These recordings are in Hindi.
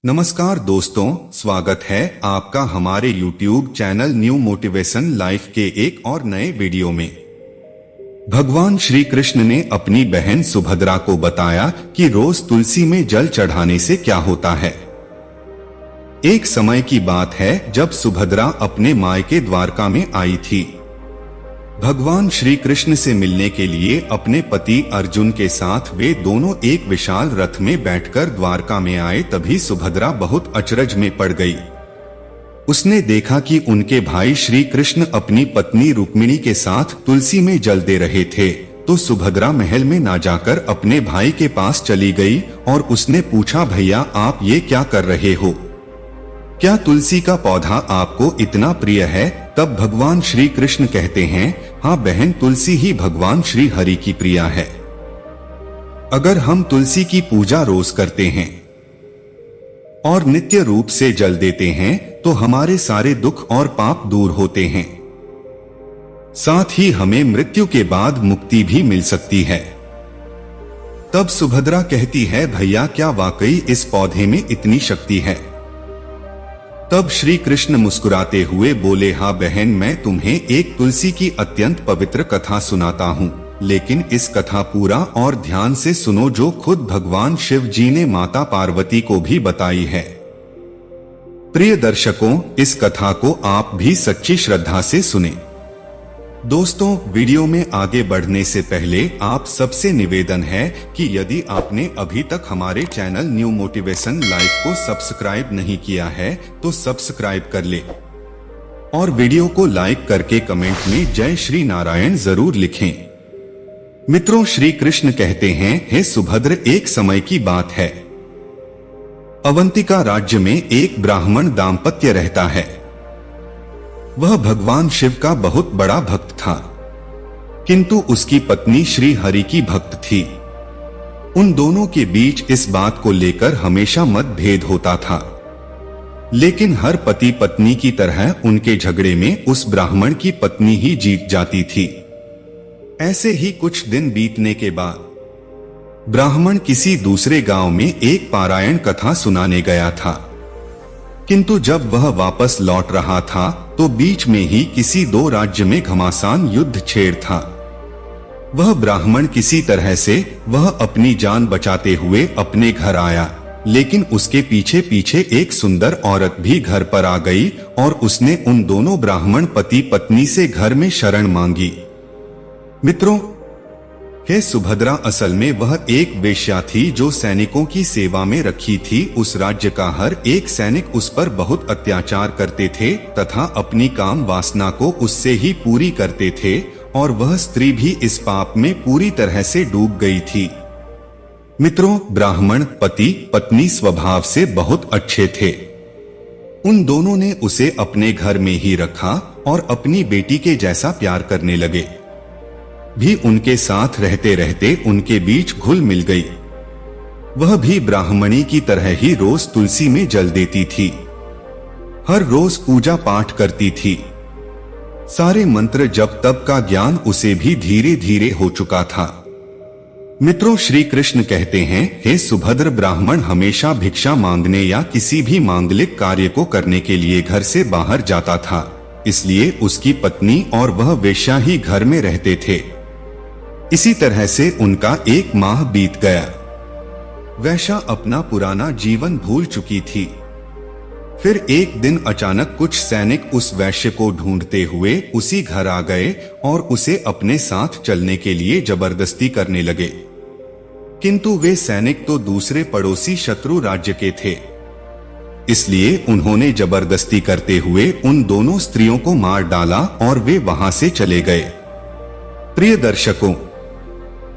नमस्कार दोस्तों, स्वागत है आपका हमारे YouTube channel new motivation life के एक और नए वीडियो में। भगवान श्री कृष्ण ने अपनी बहन सुभद्रा को बताया कि रोज तुलसी में जल चढ़ाने से क्या होता है। एक समय की बात है जब सुभद्रा अपने मायके द्वारका में आई थी। भगवान श्री कृष्ण से मिलने के लिए अपने पति अर्जुन के साथ वे दोनों एक विशाल रथ में बैठकर द्वारका में आए। तभी सुभद्रा बहुत अचरज में पड़ गई। उसने देखा कि उनके भाई श्री कृष्ण अपनी पत्नी रुक्मिणी के साथ तुलसी में जल दे रहे थे। तो सुभद्रा महल में ना जाकर अपने भाई के पास चली गई और उसने पूछा, भैया आप ये क्या कर रहे हो? क्या तुलसी का पौधा आपको इतना प्रिय है? तब भगवान श्री कृष्ण कहते हैं, हाँ बहन, तुलसी ही भगवान श्री हरि की प्रिया है। अगर हम तुलसी की पूजा रोज करते हैं और नित्य रूप से जल देते हैं तो हमारे सारे दुख और पाप दूर होते हैं। साथ ही हमें मृत्यु के बाद मुक्ति भी मिल सकती है। तब सुभद्रा कहती है, भैया क्या वाकई इस पौधे में इतनी शक्ति है? तब श्री कृष्ण मुस्कुराते हुए बोले, हाँ बहन, मैं तुम्हें एक तुलसी की अत्यंत पवित्र कथा सुनाता हूँ, लेकिन इस कथा पूरा और ध्यान से सुनो जो खुद भगवान शिव जी ने माता पार्वती को भी बताई है। प्रिय दर्शकों, इस कथा को आप भी सच्ची श्रद्धा से सुने। दोस्तों, वीडियो में आगे बढ़ने से पहले आप सबसे निवेदन है कि यदि आपने अभी तक हमारे चैनल न्यू मोटिवेशन लाइफ को सब्सक्राइब नहीं किया है तो सब्सक्राइब कर ले और वीडियो को लाइक करके कमेंट में जय श्री नारायण जरूर लिखें। मित्रों, श्री कृष्ण कहते हैं, हे सुभद्र, एक समय की बात है। अवंतिका राज्य में एक ब्राह्मण दाम्पत्य रहता है। वह भगवान शिव का बहुत बड़ा भक्त था, किंतु उसकी पत्नी श्री हरि की भक्त थी। उन दोनों के बीच इस बात को लेकर हमेशा मतभेद होता था, लेकिन हर पति पत्नी की तरह उनके झगड़े में उस ब्राह्मण की पत्नी ही जीत जाती थी। ऐसे ही कुछ दिन बीतने के बाद ब्राह्मण किसी दूसरे गांव में एक पारायण कथा सुनाने गया था, किंतु जब वह वापस लौट रहा था तो बीच में ही किसी दो राज्य में घमासान युद्ध छेड़ था। वह ब्राह्मण किसी तरह से वह अपनी जान बचाते हुए अपने घर आया, लेकिन उसके पीछे पीछे एक सुंदर औरत भी घर पर आ गई और उसने उन दोनों ब्राह्मण पति पत्नी से घर में शरण मांगी। मित्रों, हे सुभद्रा असल में वह एक वेश्या थी जो सैनिकों की सेवा में रखी थी। उस राज्य का हर एक सैनिक उस पर बहुत अत्याचार करते थे तथा अपनी काम वासना को उससे ही पूरी करते थे और वह स्त्री भी इस पाप में पूरी तरह से डूब गई थी। मित्रों, ब्राह्मण पति पत्नी स्वभाव से बहुत अच्छे थे। उन दोनों ने उसे अपने घर में ही रखा और अपनी बेटी के जैसा प्यार करने लगे। भी उनके साथ रहते रहते उनके बीच घुल मिल गई। वह भी ब्राह्मणी की तरह ही रोज तुलसी में जल देती थी, हर रोज पूजा पाठ करती थी। सारे मंत्र जप तप का ज्ञान उसे भी धीरे धीरे हो चुका था। मित्रों, श्री कृष्ण कहते हैं, हे सुभद्र, ब्राह्मण हमेशा भिक्षा मांगने या किसी भी मांगलिक कार्य को करने के लिए घर से बाहर जाता था, इसलिए उसकी पत्नी और वह वेश्या ही घर में रहते थे। इसी तरह से उनका एक माह बीत गया। वैश्या अपना पुराना जीवन भूल चुकी थी। फिर एक दिन अचानक कुछ सैनिक उस वैश्य को ढूंढते हुए उसी घर आ गए और उसे अपने साथ चलने के लिए जबरदस्ती करने लगे, किंतु वे सैनिक तो दूसरे पड़ोसी शत्रु राज्य के थे, इसलिए उन्होंने जबरदस्ती करते हुए उन दोनों स्त्रियों को मार डाला और वे वहां से चले गए। प्रिय दर्शकों,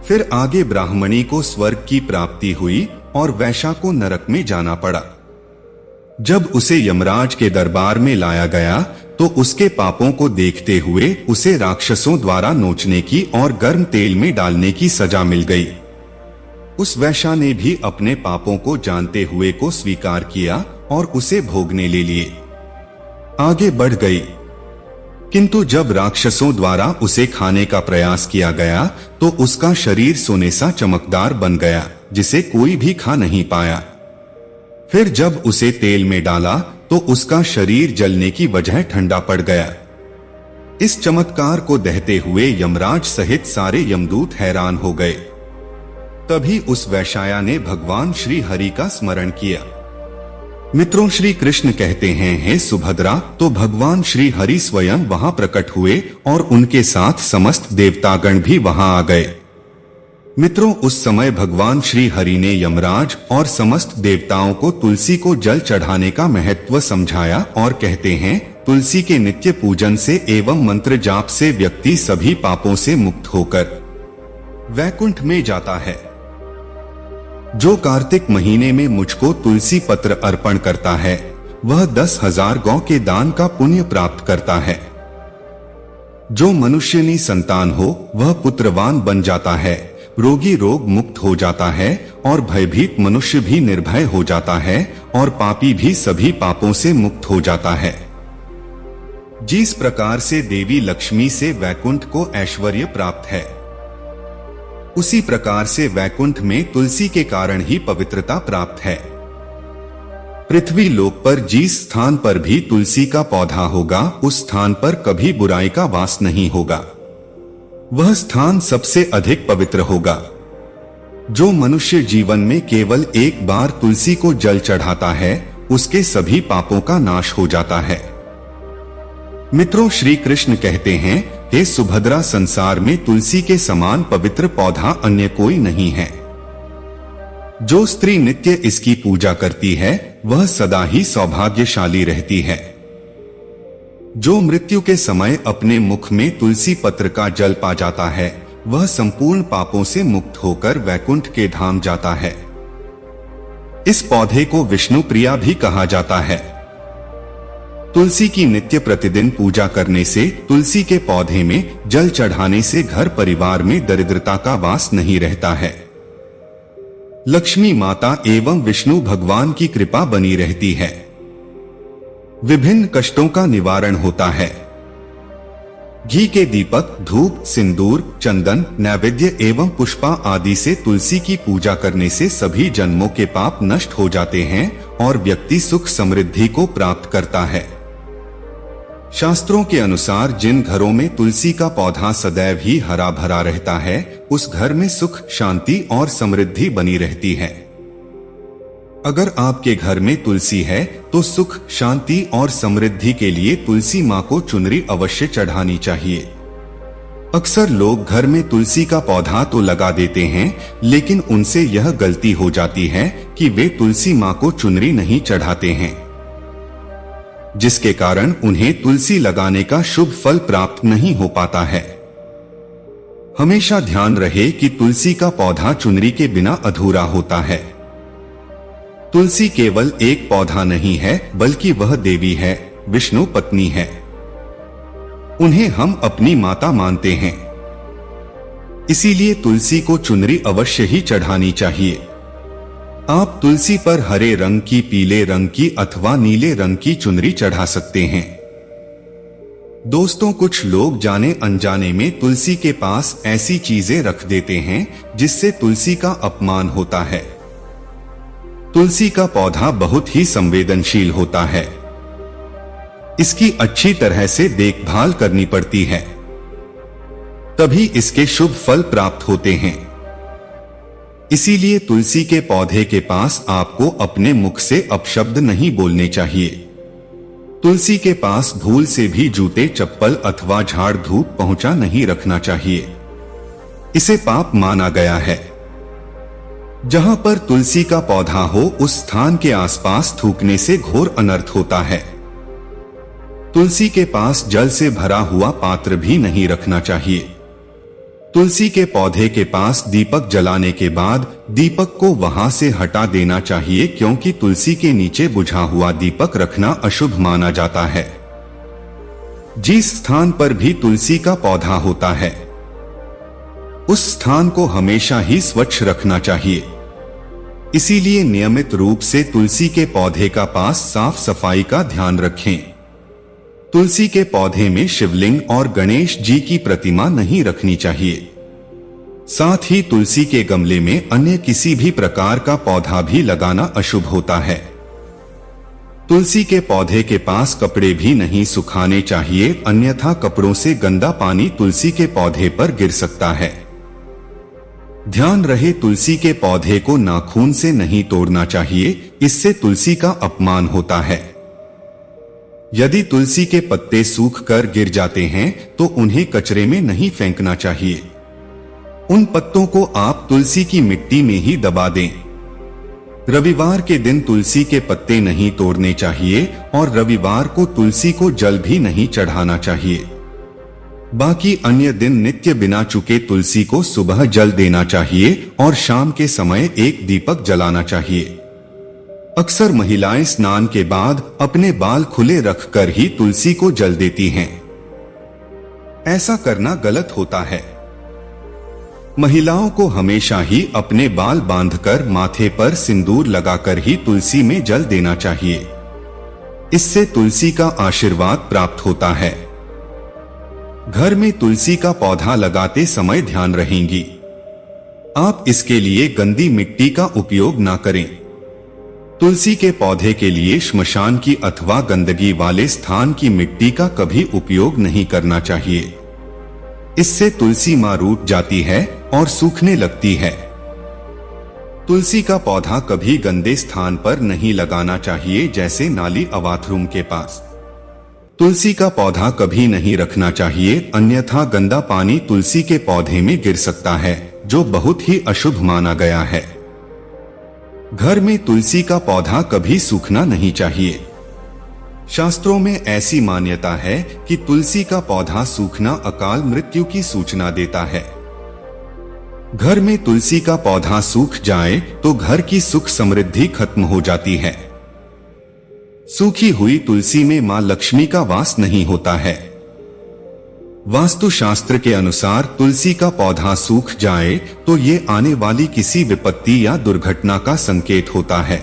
फिर आगे ब्राह्मणी को स्वर्ग की प्राप्ति हुई और वैश्या को नरक में जाना पड़ा। जब उसे यमराज के दरबार में लाया गया तो उसके पापों को देखते हुए उसे राक्षसों द्वारा नोचने की और गर्म तेल में डालने की सजा मिल गई। उस वैश्या ने भी अपने पापों को जानते हुए को स्वीकार किया और उसे भोगने ले लिए आगे बढ़ गई। किंतु जब राक्षसों द्वारा उसे खाने का प्रयास किया गया तो उसका शरीर सोने सा चमकदार बन गया, जिसे कोई भी खा नहीं पाया। फिर जब उसे तेल में डाला तो उसका शरीर जलने की वजह ठंडा पड़ गया। इस चमत्कार को देखते हुए यमराज सहित सारे यमदूत हैरान हो गए। तभी उस वैश्या ने भगवान श्री हरि का स्मरण किया। मित्रों, श्री कृष्ण कहते हैं, हे सुभद्रा, तो भगवान श्री हरि स्वयं वहां प्रकट हुए और उनके साथ समस्त देवतागण भी वहां आ गए। मित्रों, उस समय भगवान श्री हरि ने यमराज और समस्त देवताओं को तुलसी को जल चढ़ाने का महत्व समझाया और कहते हैं, तुलसी के नित्य पूजन से एवं मंत्र जाप से व्यक्ति सभी पापों से मुक्त होकर वैकुंठ में जाता है। जो कार्तिक महीने में मुझको तुलसी पत्र अर्पण करता है वह 10,000 गौ के दान का पुण्य प्राप्त करता है। जो मनुष्यनी संतान हो वह पुत्रवान बन जाता है, रोगी रोग मुक्त हो जाता है और भयभीत मनुष्य भी निर्भय हो जाता है और पापी भी सभी पापों से मुक्त हो जाता है। जिस प्रकार से देवी लक्ष्मी से वैकुंठ को ऐश्वर्य प्राप्त है, उसी प्रकार से वैकुंठ में तुलसी के कारण ही पवित्रता प्राप्त है। पृथ्वी लोक पर जिस स्थान पर भी तुलसी का पौधा होगा उस स्थान पर कभी बुराई का वास नहीं होगा। वह स्थान सबसे अधिक पवित्र होगा। जो मनुष्य जीवन में केवल एक बार तुलसी को जल चढ़ाता है उसके सभी पापों का नाश हो जाता है। मित्रों, श्री कृष्ण कहते हैं, हे सुभद्रा, संसार में तुलसी के समान पवित्र पौधा अन्य कोई नहीं है। जो स्त्री नित्य इसकी पूजा करती है वह सदा ही सौभाग्यशाली रहती है। जो मृत्यु के समय अपने मुख में तुलसी पत्र का जल पा जाता है वह संपूर्ण पापों से मुक्त होकर वैकुंठ के धाम जाता है। इस पौधे को विष्णु प्रिया भी कहा जाता है। तुलसी की नित्य प्रतिदिन पूजा करने से, तुलसी के पौधे में जल चढ़ाने से घर परिवार में दरिद्रता का वास नहीं रहता है। लक्ष्मी माता एवं विष्णु भगवान की कृपा बनी रहती है। विभिन्न कष्टों का निवारण होता है। घी के दीपक, धूप, सिंदूर, चंदन, नैवेद्य एवं पुष्पा आदि से तुलसी की पूजा करने से सभी जन्मों के पाप नष्ट हो जाते हैं और व्यक्ति सुख समृद्धि को प्राप्त करता है। शास्त्रों के अनुसार जिन घरों में तुलसी का पौधा सदैव ही हरा भरा रहता है उस घर में सुख, शांति और समृद्धि बनी रहती है। अगर आपके घर में तुलसी है तो सुख, शांति और समृद्धि के लिए तुलसी माँ को चुनरी अवश्य चढ़ानी चाहिए। अक्सर लोग घर में तुलसी का पौधा तो लगा देते हैं लेकिन उनसे यह गलती हो जाती है कि वे तुलसी माँ को चुनरी नहीं चढ़ाते हैं, जिसके कारण उन्हें तुलसी लगाने का शुभ फल प्राप्त नहीं हो पाता है। हमेशा ध्यान रहे कि तुलसी का पौधा चुनरी के बिना अधूरा होता है। तुलसी केवल एक पौधा नहीं है बल्कि वह देवी है, विष्णु पत्नी है। उन्हें हम अपनी माता मानते हैं, इसीलिए तुलसी को चुनरी अवश्य ही चढ़ानी चाहिए। आप तुलसी पर हरे रंग की, पीले रंग की अथवा नीले रंग की चुनरी चढ़ा सकते हैं। दोस्तों, कुछ लोग जाने अनजाने में तुलसी के पास ऐसी चीजें रख देते हैं जिससे तुलसी का अपमान होता है। तुलसी का पौधा बहुत ही संवेदनशील होता है। इसकी अच्छी तरह से देखभाल करनी पड़ती है, तभी इसके शुभ फल प्राप्त होते हैं। इसीलिए तुलसी के पौधे के पास आपको अपने मुख से अपशब्द नहीं बोलने चाहिए। तुलसी के पास भूल से भी जूते, चप्पल अथवा झाड़ धूप पहुंचा नहीं रखना चाहिए। इसे पाप माना गया है। जहां पर तुलसी का पौधा हो उस स्थान के आसपास थूकने से घोर अनर्थ होता है। तुलसी के पास जल से भरा हुआ पात्र भी नहीं रखना चाहिए। तुलसी के पौधे के पास दीपक जलाने के बाद दीपक को वहां से हटा देना चाहिए, क्योंकि तुलसी के नीचे बुझा हुआ दीपक रखना अशुभ माना जाता है। जिस स्थान पर भी तुलसी का पौधा होता है उस स्थान को हमेशा ही स्वच्छ रखना चाहिए। इसीलिए नियमित रूप से तुलसी के पौधे का पास साफ सफाई का ध्यान रखें। तुलसी के पौधे में शिवलिंग और गणेश जी की प्रतिमा नहीं रखनी चाहिए। साथ ही तुलसी के गमले में अन्य किसी भी प्रकार का पौधा भी लगाना अशुभ होता है। तुलसी के पौधे के पास कपड़े भी नहीं सुखाने चाहिए, अन्यथा कपड़ों से गंदा पानी तुलसी के पौधे पर गिर सकता है। ध्यान रहे, तुलसी के पौधे को नाखून से नहीं तोड़ना चाहिए, इससे तुलसी का अपमान होता है। यदि तुलसी के पत्ते सूख कर गिर जाते हैं तो उन्हें कचरे में नहीं फेंकना चाहिए। उन पत्तों को आप तुलसी की मिट्टी में ही दबा दें। रविवार के दिन तुलसी के पत्ते नहीं तोड़ने चाहिए और रविवार को तुलसी को जल भी नहीं चढ़ाना चाहिए। बाकी अन्य दिन नित्य बिना चुके तुलसी को सुबह जल देना चाहिए और शाम के समय एक दीपक जलाना चाहिए। अक्सर महिलाएं स्नान के बाद अपने बाल खुले रखकर ही तुलसी को जल देती हैं। ऐसा करना गलत होता है। महिलाओं को हमेशा ही अपने बाल बांधकर माथे पर सिंदूर लगाकर ही तुलसी में जल देना चाहिए। इससे तुलसी का आशीर्वाद प्राप्त होता है। घर में तुलसी का पौधा लगाते समय ध्यान रहेंगी, आप इसके लिए गंदी मिट्टी का उपयोग ना करें। तुलसी के पौधे के लिए श्मशान की अथवा गंदगी वाले स्थान की मिट्टी का कभी उपयोग नहीं करना चाहिए। इससे तुलसी मां रूठ जाती है और सूखने लगती है। तुलसी का पौधा कभी गंदे स्थान पर नहीं लगाना चाहिए, जैसे नाली बाथरूम के पास। तुलसी का पौधा कभी नहीं रखना चाहिए, अन्यथा गंदा पानी तुलसी के पौधे में गिर सकता है, जो बहुत ही अशुभ माना गया है। घर में तुलसी का पौधा कभी सूखना नहीं चाहिए। शास्त्रों में ऐसी मान्यता है कि तुलसी का पौधा सूखना अकाल मृत्यु की सूचना देता है। घर में तुलसी का पौधा सूख जाए तो घर की सुख समृद्धि खत्म हो जाती है। सूखी हुई तुलसी में मां लक्ष्मी का वास नहीं होता है। वास्तुशास्त्र के अनुसार तुलसी का पौधा सूख जाए तो ये आने वाली किसी विपत्ति या दुर्घटना का संकेत होता है।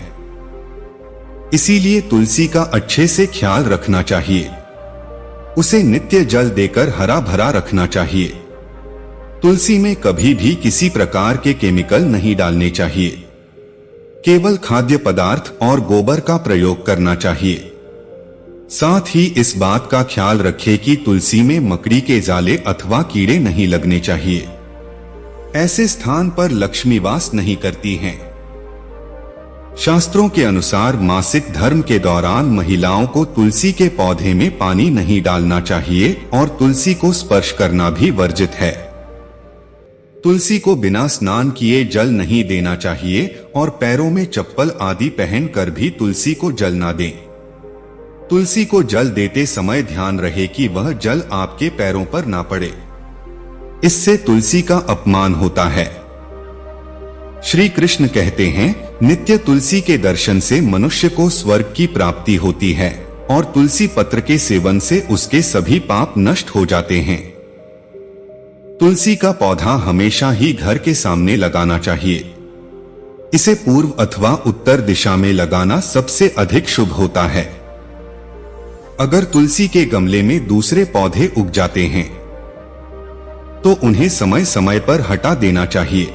इसीलिए तुलसी का अच्छे से ख्याल रखना चाहिए। उसे नित्य जल देकर हरा भरा रखना चाहिए। तुलसी में कभी भी किसी प्रकार के केमिकल नहीं डालने चाहिए। केवल खाद्य पदार्थ और गोबर का प्रयोग करना चाहिए। साथ ही इस बात का ख्याल रखें कि तुलसी में मकड़ी के जाले अथवा कीड़े नहीं लगने चाहिए। ऐसे स्थान पर लक्ष्मी वास नहीं करती हैं। शास्त्रों के अनुसार मासिक धर्म के दौरान महिलाओं को तुलसी के पौधे में पानी नहीं डालना चाहिए और तुलसी को स्पर्श करना भी वर्जित है। तुलसी को बिना स्नान किए जल नहीं देना चाहिए और पैरों में चप्पल आदि पहनकर भी तुलसी को जल ना दें। तुलसी को जल देते समय ध्यान रहे कि वह जल आपके पैरों पर ना पड़े, इससे तुलसी का अपमान होता है। श्री कृष्ण कहते हैं, नित्य तुलसी के दर्शन से मनुष्य को स्वर्ग की प्राप्ति होती है और तुलसी पत्र के सेवन से उसके सभी पाप नष्ट हो जाते हैं। तुलसी का पौधा हमेशा ही घर के सामने लगाना चाहिए। इसे पूर्व अथवा उत्तर दिशा में लगाना सबसे अधिक शुभ होता है। अगर तुलसी के गमले में दूसरे पौधे उग जाते हैं तो उन्हें समय समय पर हटा देना चाहिए।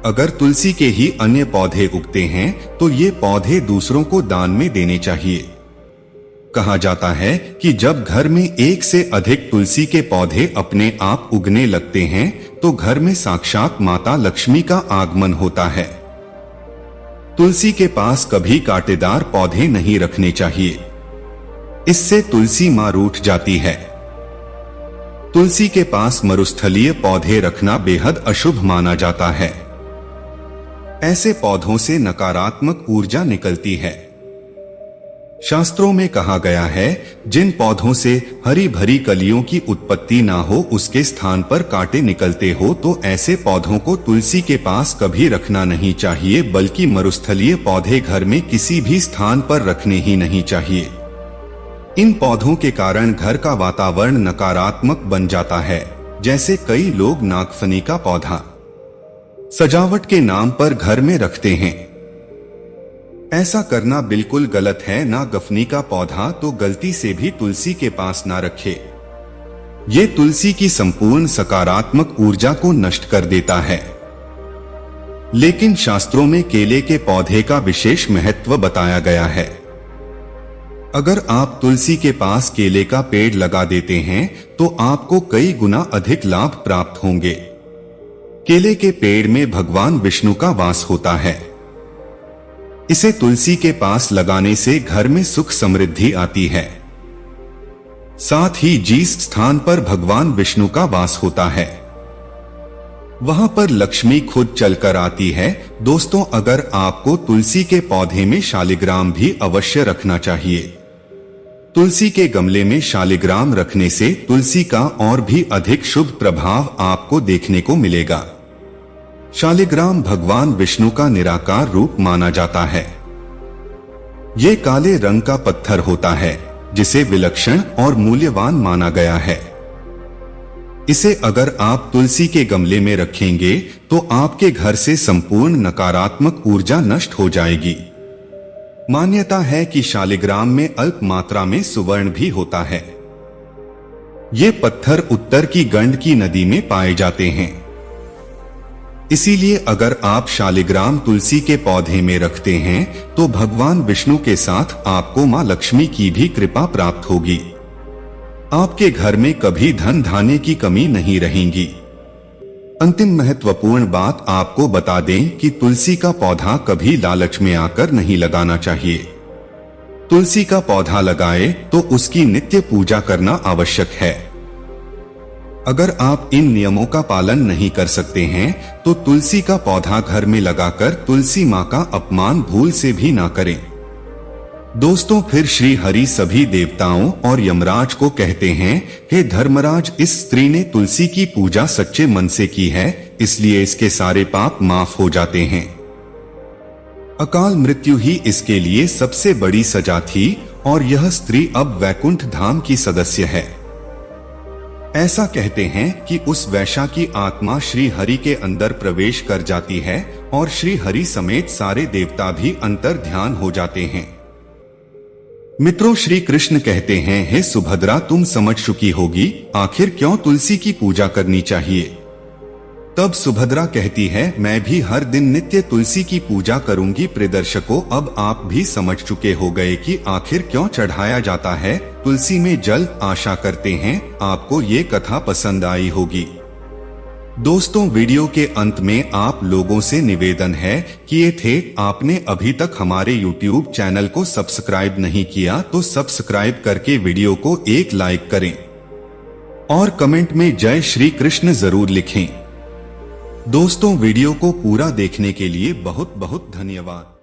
अगर तुलसी के ही अन्य पौधे उगते हैं तो ये पौधे दूसरों को दान में देने चाहिए। कहा जाता है कि जब घर में एक से अधिक तुलसी के पौधे अपने आप उगने लगते हैं तो घर में साक्षात माता लक्ष्मी का आगमन होता है। तुलसी के पास कभी कांटेदार पौधे नहीं रखने चाहिए, इससे तुलसी मां रूठ जाती है। तुलसी के पास मरुस्थलीय पौधे रखना बेहद अशुभ माना जाता है। ऐसे पौधों से नकारात्मक ऊर्जा निकलती है। शास्त्रों में कहा गया है, जिन पौधों से हरी भरी कलियों की उत्पत्ति ना हो उसके स्थान पर कांटे निकलते हो तो ऐसे पौधों को तुलसी के पास कभी रखना नहीं चाहिए, बल्कि मरुस्थलीय पौधे घर में किसी भी स्थान पर रखने ही नहीं चाहिए। इन पौधों के कारण घर का वातावरण नकारात्मक बन जाता है। जैसे कई लोग नागफनी का पौधा सजावट के नाम पर घर में रखते हैं। ऐसा करना बिल्कुल गलत है। नागफनी का पौधा तो गलती से भी तुलसी के पास ना रखे। ये तुलसी की संपूर्ण सकारात्मक ऊर्जा को नष्ट कर देता है। लेकिन शास्त्रों में केले के पौधे का विशेष महत्व बताया गया है। अगर आप तुलसी के पास केले का पेड़ लगा देते हैं तो आपको कई गुना अधिक लाभ प्राप्त होंगे। केले के पेड़ में भगवान विष्णु का वास होता है। इसे तुलसी के पास लगाने से घर में सुख समृद्धि आती है। साथ ही जिस स्थान पर भगवान विष्णु का वास होता है वहां पर लक्ष्मी खुद चलकर आती है। दोस्तों, अगर आपको तुलसी के पौधे में शालिग्राम भी अवश्य रखना चाहिए। तुलसी के गमले में शालिग्राम रखने से तुलसी का और भी अधिक शुभ प्रभाव आपको देखने को मिलेगा। शालिग्राम भगवान विष्णु का निराकार रूप माना जाता है। ये काले रंग का पत्थर होता है जिसे विलक्षण और मूल्यवान माना गया है। इसे अगर आप तुलसी के गमले में रखेंगे तो आपके घर से संपूर्ण नकारात्मक ऊर्जा नष्ट हो जाएगी। मान्यता है कि शालिग्राम में अल्प मात्रा में सुवर्ण भी होता है। ये पत्थर उत्तर की गंडकी नदी में पाए जाते हैं। इसीलिए अगर आप शालिग्राम तुलसी के पौधे में रखते हैं तो भगवान विष्णु के साथ आपको मां लक्ष्मी की भी कृपा प्राप्त होगी। आपके घर में कभी धन धान्य की कमी नहीं रहेगी। अंतिम महत्वपूर्ण बात आपको बता दें कि तुलसी का पौधा कभी लालच में आकर नहीं लगाना चाहिए। तुलसी का पौधा लगाए तो उसकी नित्य पूजा करना आवश्यक है। अगर आप इन नियमों का पालन नहीं कर सकते हैं तो तुलसी का पौधा घर में लगाकर तुलसी मां का अपमान भूल से भी ना करें। दोस्तों, फिर श्री हरि सभी देवताओं और यमराज को कहते हैं, हे धर्मराज, इस स्त्री ने तुलसी की पूजा सच्चे मन से की है, इसलिए इसके सारे पाप माफ हो जाते हैं। अकाल मृत्यु ही इसके लिए सबसे बड़ी सजा थी और यह स्त्री अब वैकुंठ धाम की सदस्य है। ऐसा कहते हैं कि उस वैश्या की आत्मा श्री हरि के अंदर प्रवेश कर जाती है और श्री हरि समेत सारे देवता भी अंतर ध्यान हो जाते हैं। मित्रों, श्री कृष्ण कहते हैं, हे सुभद्रा, तुम समझ चुकी होगी आखिर क्यों तुलसी की पूजा करनी चाहिए। तब सुभद्रा कहती है, मैं भी हर दिन नित्य तुलसी की पूजा करूंगी। प्रियदर्शकों, अब आप भी समझ चुके हो गए कि आखिर क्यों चढ़ाया जाता है तुलसी में जल। आशा करते हैं आपको ये कथा पसंद आई होगी। दोस्तों, वीडियो के अंत में आप लोगों से निवेदन है कि ये थे, आपने अभी तक हमारे YouTube चैनल को सब्सक्राइब नहीं किया तो सब्सक्राइब करके वीडियो को एक लाइक करें और कमेंट में जय श्री कृष्ण जरूर लिखें। दोस्तों, वीडियो को पूरा देखने के लिए बहुत बहुत धन्यवाद।